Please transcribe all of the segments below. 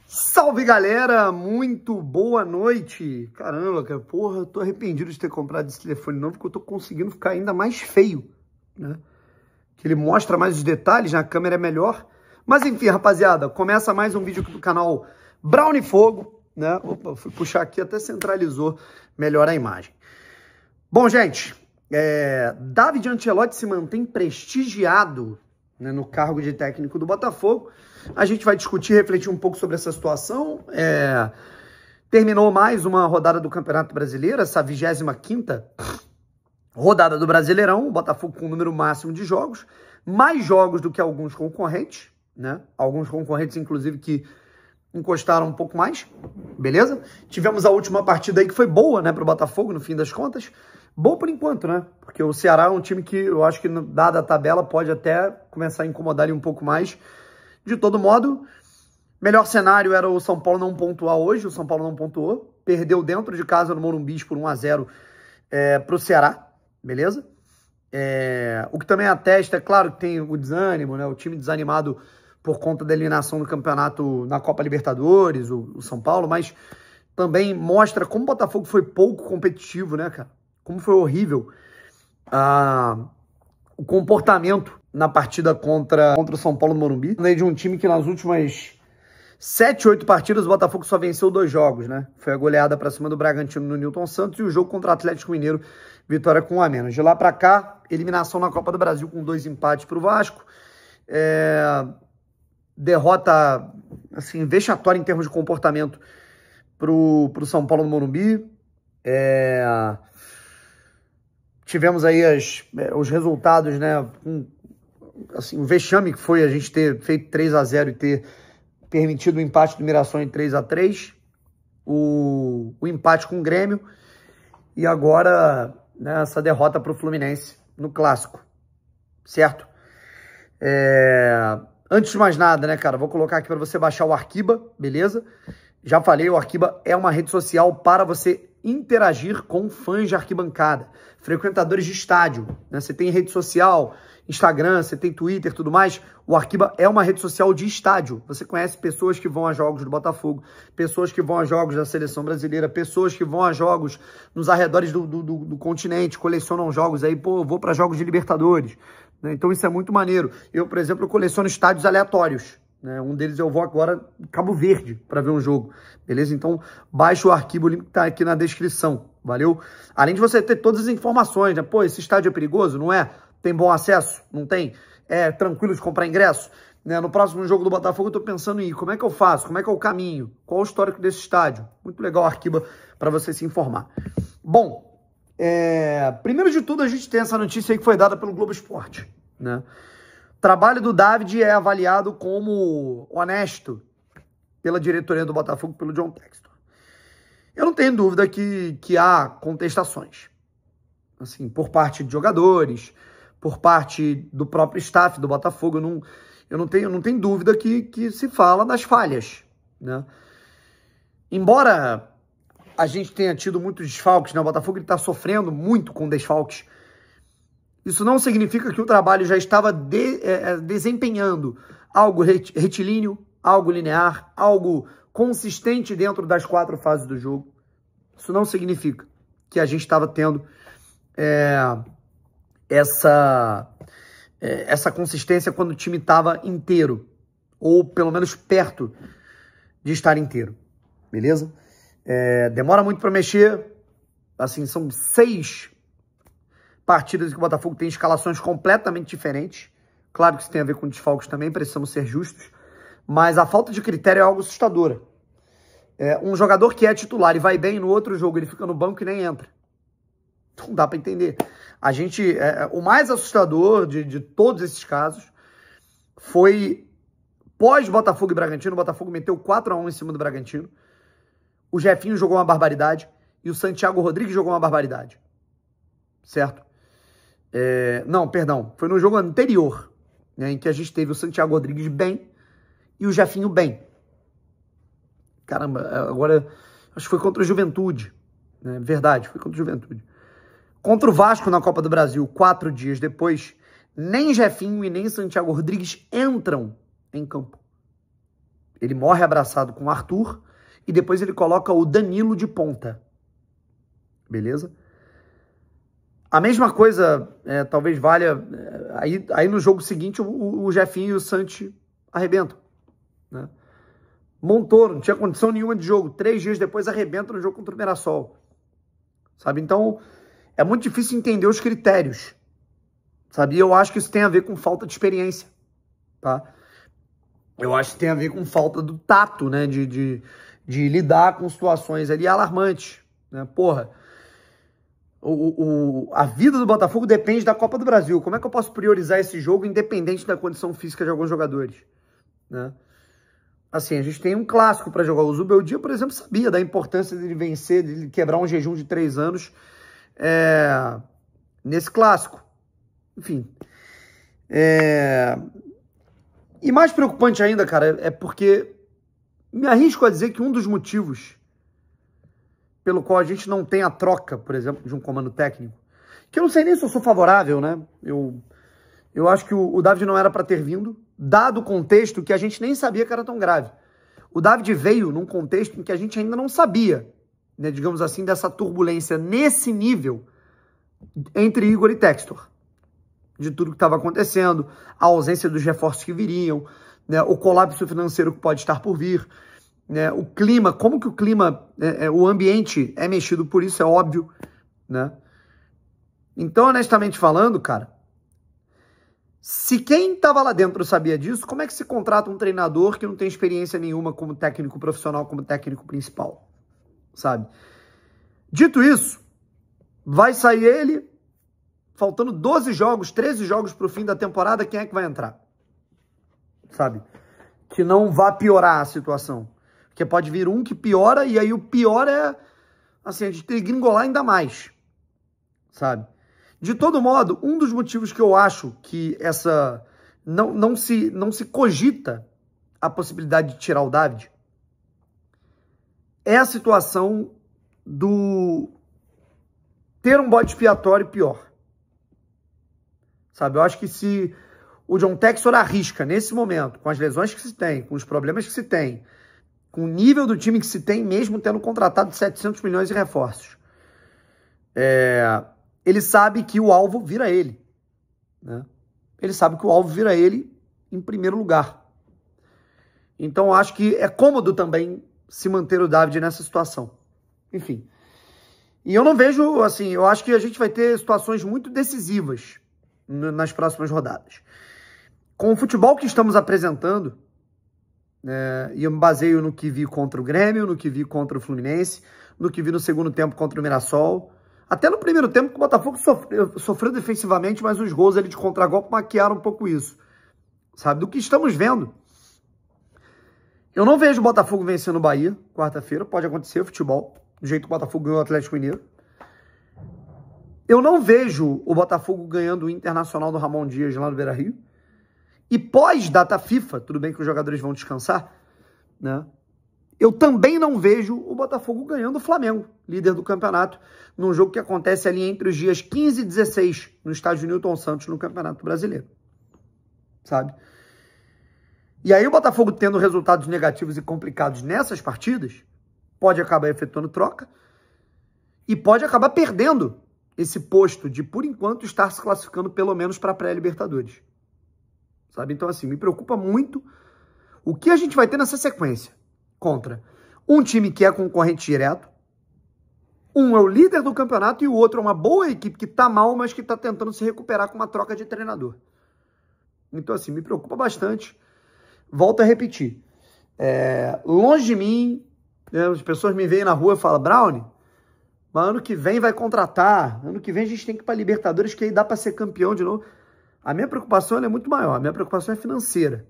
Salve, galera! Muito boa noite! Caramba, cara, porra, eu tô arrependido de ter comprado esse telefone novo, porque eu tô conseguindo ficar ainda mais feio, né? Que ele mostra mais os detalhes, a câmera é melhor. Mas enfim, rapaziada, começa mais um vídeo aqui do canal Brownie Fogo, né? Opa, fui puxar aqui, até centralizou melhor a imagem. Bom, gente, David Ancelotti se mantém prestigiado, né, no cargo de técnico do Botafogo. A gente vai discutir, refletir um pouco sobre essa situação. Terminou mais uma rodada do Campeonato Brasileiro, essa 25ª rodada do Brasileirão. O Botafogo com o número máximo de jogos, mais jogos do que alguns concorrentes, né? Alguns concorrentes, inclusive, que encostaram um pouco mais, beleza? Tivemos a última partida aí que foi boa, né, para o Botafogo, no fim das contas. Boa por enquanto, né? Porque o Ceará é um time que eu acho que, dada a tabela, pode até começar a incomodar ele um pouco mais. De todo modo, melhor cenário era o São Paulo não pontuar hoje. O São Paulo não pontuou. Perdeu dentro de casa no Morumbi por 1-0 para o Ceará, beleza? O que também atesta, é claro que tem o desânimo, né? O time desanimado por conta da eliminação do campeonato na Copa Libertadores, o São Paulo, mas também mostra como o Botafogo foi pouco competitivo, né, cara? Como foi horrível o comportamento na partida contra o São Paulo no Morumbi. De um time que nas últimas 7, 8 partidas o Botafogo só venceu 2 jogos, né? Foi a goleada para cima do Bragantino no Newton Santos e o jogo contra o Atlético Mineiro, vitória com 1 a menos. De lá para cá, eliminação na Copa do Brasil com 2 empates para o Vasco. Derrota, assim, vexatória em termos de comportamento pro São Paulo no Morumbi. Tivemos aí os resultados, né? Assim, o vexame que foi a gente ter feito 3-0 e ter permitido o empate do Mirassol em 3-3, o empate com o Grêmio e agora, né, essa derrota para o Fluminense no Clássico, certo? Antes de mais nada, né, cara, vou colocar aqui para você baixar o Arquiba, beleza? Já falei, o Arquiba é uma rede social para você interagir com fãs de arquibancada, frequentadores de estádio, né? Você tem rede social, Instagram, você tem Twitter, tudo mais. O Arquiba é uma rede social de estádio. Você conhece pessoas que vão a jogos do Botafogo, pessoas que vão a jogos da Seleção Brasileira, pessoas que vão a jogos nos arredores do continente, colecionam jogos aí, pô, eu vou para jogos de Libertadores, né? Então isso é muito maneiro. Eu, por exemplo, coleciono estádios aleatórios, né? Um deles eu vou agora em Cabo Verde para ver um jogo, beleza? Então baixa o Arquiba, o link tá aqui na descrição, valeu? Além de você ter todas as informações, né? Pô, esse estádio é perigoso? Não é? Tem bom acesso? Não tem? É tranquilo de comprar ingresso? Né? No próximo jogo do Botafogo eu tô pensando em ir. Como é que eu faço? Como é que é o caminho? Qual o histórico desse estádio? Muito legal o Arquiba para você se informar. Bom, primeiro de tudo a gente tem essa notícia aí que foi dada pelo Globo Esporte, né? O trabalho do David é avaliado como honesto pela diretoria do Botafogo, pelo John Textor. Eu não tenho dúvida que há contestações, assim, por parte de jogadores, por parte do próprio staff do Botafogo. Eu não tenho dúvida que se fala das falhas, né? Embora a gente tenha tido muitos desfalques, né? O Botafogo está sofrendo muito com desfalques. Isso não significa que o trabalho já estava desempenhando algo retilíneo, algo linear, algo consistente dentro das 4 fases do jogo. Isso não significa que a gente estava tendo essa consistência quando o time estava inteiro, ou pelo menos perto de estar inteiro, beleza? Demora muito para mexer, assim, são 6 partidas que o Botafogo tem escalações completamente diferentes. Claro que isso tem a ver com desfalques também, precisamos ser justos, mas a falta de critério é algo assustadora. Um jogador que é titular e vai bem, no outro jogo ele fica no banco e nem entra. Não dá para entender. O mais assustador de todos esses casos foi pós-Botafogo e Bragantino. O Botafogo meteu 4-1 em cima do Bragantino. O Jefinho jogou uma barbaridade e o Santiago Rodrigues jogou uma barbaridade. Certo? Não, perdão. Foi no jogo anterior, né, em que a gente teve o Santiago Rodrigues bem e o Jefinho bem. Caramba, agora acho que foi contra o Juventude, né? Verdade, foi contra o Juventude. Contra o Vasco na Copa do Brasil, 4 dias depois, nem Jefinho e nem Santiago Rodrigues entram em campo. Ele morre abraçado com o Arthur e depois ele coloca o Danilo de ponta. Beleza? A mesma coisa, talvez valha... Aí no jogo seguinte o Jefinho e o Santi arrebentam. Né? Montoro, não tinha condição nenhuma de jogo. 3 dias depois arrebenta no jogo contra o Mirassol. Sabe? Então, é muito difícil entender os critérios. Sabe? E eu acho que isso tem a ver com falta de experiência. Tá? Eu acho que tem a ver com falta do tato, né? De lidar com situações ali alarmantes. Né? Porra, a vida do Botafogo depende da Copa do Brasil. Como é que eu posso priorizar esse jogo independente da condição física de alguns jogadores? Né? Assim, a gente tem um clássico para jogar. O Zubeldia, por exemplo, sabia da importância dele vencer, dele quebrar um jejum de 3 anos nesse clássico. Enfim. E mais preocupante ainda, cara, é porque me arrisco a dizer que um dos motivos pelo qual a gente não tem a troca, por exemplo, de um comando técnico, que eu não sei nem se eu sou favorável, né? Eu acho que o David não era para ter vindo, dado o contexto que a gente nem sabia que era tão grave. O David veio num contexto em que a gente ainda não sabia, né, digamos assim, dessa turbulência nesse nível entre Igor e Textor. De tudo que estava acontecendo, a ausência dos reforços que viriam, né, o colapso financeiro que pode estar por vir, né, o clima, como que o clima, o ambiente é mexido por isso, é óbvio, né? Então, honestamente falando, cara, se quem estava lá dentro sabia disso, como é que se contrata um treinador que não tem experiência nenhuma como técnico profissional, como técnico principal, sabe? Dito isso, vai sair ele, faltando 12 jogos, 13 jogos para o fim da temporada, quem é que vai entrar? Sabe? Que não vá piorar a situação. Porque pode vir um que piora, e aí o pior é, assim, a gente degringolar ainda mais, sabe? De todo modo, um dos motivos que eu acho que não se cogita a possibilidade de tirar o David é a situação do ter um bode expiatório pior. Sabe, eu acho que se o John Textor arrisca nesse momento, com as lesões que se tem, com os problemas que se tem, com o nível do time que se tem, mesmo tendo contratado 700 milhões de reforços, ele sabe que o alvo vira ele. Né? Ele sabe que o alvo vira ele em primeiro lugar. Então, eu acho que é cômodo também se manter o David nessa situação. Enfim. E eu não vejo, assim, eu acho que a gente vai ter situações muito decisivas nas próximas rodadas. Com o futebol que estamos apresentando, e eu me baseio no que vi contra o Grêmio, no que vi contra o Fluminense, no que vi no segundo tempo contra o Mirassol, até no primeiro tempo que o Botafogo sofreu defensivamente, mas os gols ali de contragolpe maquiaram um pouco isso. Sabe, do que estamos vendo. Eu não vejo o Botafogo vencendo o Bahia, quarta-feira, pode acontecer, futebol, do jeito que o Botafogo ganhou o Atlético Mineiro. Eu não vejo o Botafogo ganhando o Internacional do Ramon Dias lá no Beira-Rio. E pós-data FIFA, tudo bem que os jogadores vão descansar, né? Eu também não vejo o Botafogo ganhando o Flamengo, líder do campeonato, num jogo que acontece ali entre os dias 15 e 16, no estádio Newton Santos, no Campeonato Brasileiro. Sabe? E aí o Botafogo tendo resultados negativos e complicados nessas partidas, pode acabar efetuando troca e pode acabar perdendo esse posto de, por enquanto, estar se classificando pelo menos para a pré-Libertadores. Sabe? Então, assim, me preocupa muito o que a gente vai ter nessa sequência contra um time que é concorrente direto, um é o líder do campeonato e o outro é uma boa equipe que tá mal, mas que tá tentando se recuperar com uma troca de treinador. Então, assim, me preocupa bastante. Volto a repetir. Longe de mim, né, as pessoas me veem na rua e falam, Brownie, mas ano que vem vai contratar, ano que vem a gente tem que ir para Libertadores, que aí dá para ser campeão de novo. A minha preocupação é muito maior, a minha preocupação é financeira.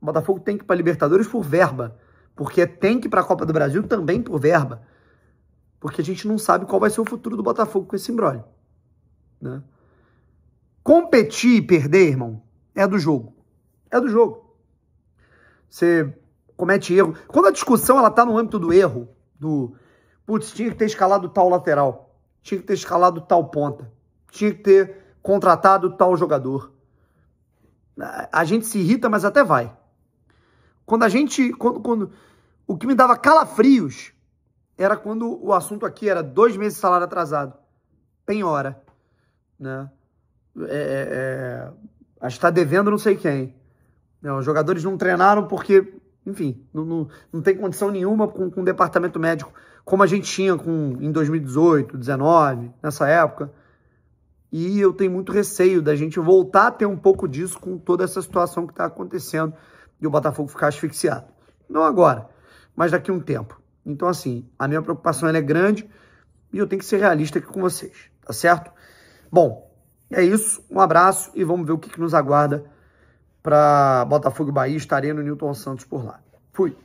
O Botafogo tem que ir para Libertadores por verba, porque tem que ir para a Copa do Brasil também por verba, porque a gente não sabe qual vai ser o futuro do Botafogo com esse imbróglio. Né? Competir e perder, irmão, é do jogo. É do jogo. Você comete erro. Quando a discussão ela tá no âmbito do erro, putz, tinha que ter escalado tal lateral, tinha que ter escalado tal ponta, tinha que ter contratado tal jogador. A gente se irrita, mas até vai. o que me dava calafrios era quando o assunto aqui era 2 meses de salário atrasado. Penhora, né? A gente tá devendo não sei quem. Os jogadores não treinaram porque, enfim, não tem condição nenhuma com o departamento médico, como a gente tinha em 2018, 2019, nessa época. E eu tenho muito receio da gente voltar a ter um pouco disso com toda essa situação que está acontecendo e o Botafogo ficar asfixiado. Não agora, mas daqui a um tempo. Então, assim, a minha preocupação ela é grande e eu tenho que ser realista aqui com vocês, tá certo? Bom, é isso. Um abraço e vamos ver o que nos aguarda para Botafogo e Bahia. Estarei no Newton Santos por lá. Fui!